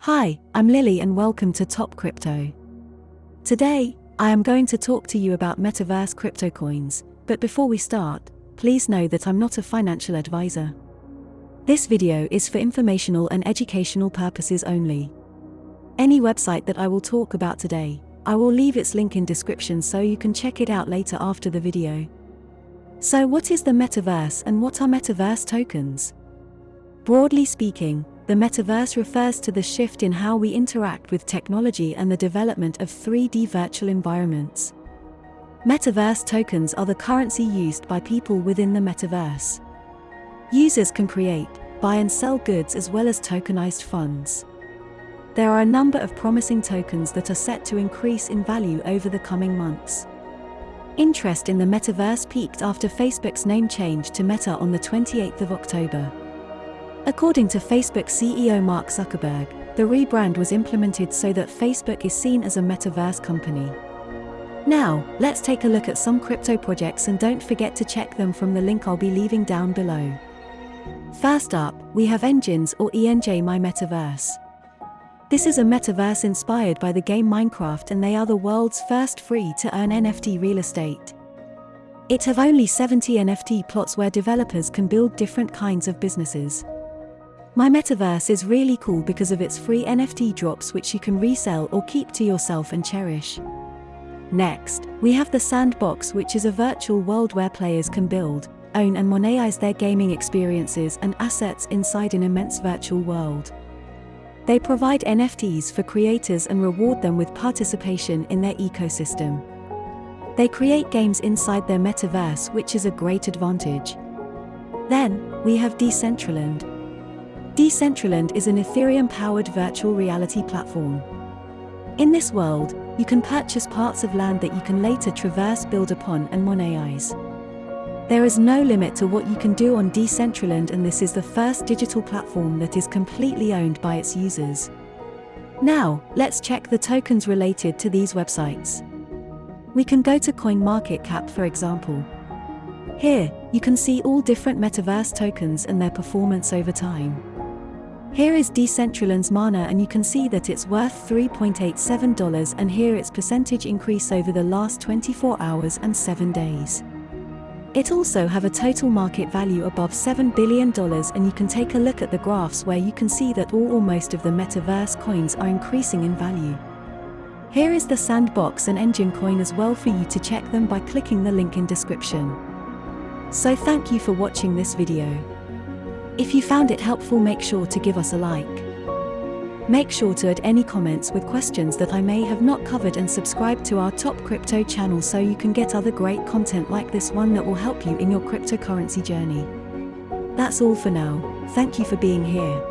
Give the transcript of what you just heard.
Hi, I'm Lily and welcome to Top Crypto. Today, I am going to talk to you about Metaverse crypto coins, but before we start, please know that I'm not a financial advisor. This video is for informational and educational purposes only. Any website that I will talk about today, I will leave its link in description so you can check it out later after the video. So what is the Metaverse and what are Metaverse tokens? Broadly speaking, the Metaverse refers to the shift in how we interact with technology and the development of 3D virtual environments. Metaverse tokens are the currency used by people within the Metaverse. Users can create, buy and sell goods as well as tokenized funds. There are a number of promising tokens that are set to increase in value over the coming months. Interest in the Metaverse peaked after Facebook's name change to Meta on the 28th of October. According to Facebook CEO Mark Zuckerberg, the rebrand was implemented so that Facebook is seen as a metaverse company. Now, let's take a look at some crypto projects and don't forget to check them from the link I'll be leaving down below. First up, we have Engines or ENJ My Metaverse. This is a metaverse inspired by the game Minecraft and they are the world's first free-to-earn NFT real estate. It have only 70 NFT plots where developers can build different kinds of businesses. My Metaverse is really cool because of its free NFT drops which you can resell or keep to yourself and cherish. Next, we have the Sandbox, which is a virtual world where players can build, own and monetize their gaming experiences and assets inside an immense virtual world. They provide NFTs for creators and reward them with participation in their ecosystem. They create games inside their metaverse, which is a great advantage. Then, we have Decentraland. Decentraland is an Ethereum-powered virtual reality platform. In this world, you can purchase parts of land that you can later traverse, build upon and monetize. There is no limit to what you can do on Decentraland, and this is the first digital platform that is completely owned by its users. Now, let's check the tokens related to these websites. We can go to CoinMarketCap for example. Here, you can see all different Metaverse tokens and their performance over time. Here is Decentraland's Mana and you can see that it's worth $3.87 and here its percentage increase over the last 24 hours and 7 days. It also have a total market value above $7 billion and you can take a look at the graphs where you can see that all or most of the Metaverse coins are increasing in value. Here is the Sandbox and Engine coin as well for you to check them by clicking the link in description. So thank you for watching this video. If you found it helpful, make sure to give us a like. Make sure to add any comments with questions that I may have not covered and subscribe to our Top Crypto channel so you can get other great content like this one that will help you in your cryptocurrency journey. That's all for now. Thank you for being here.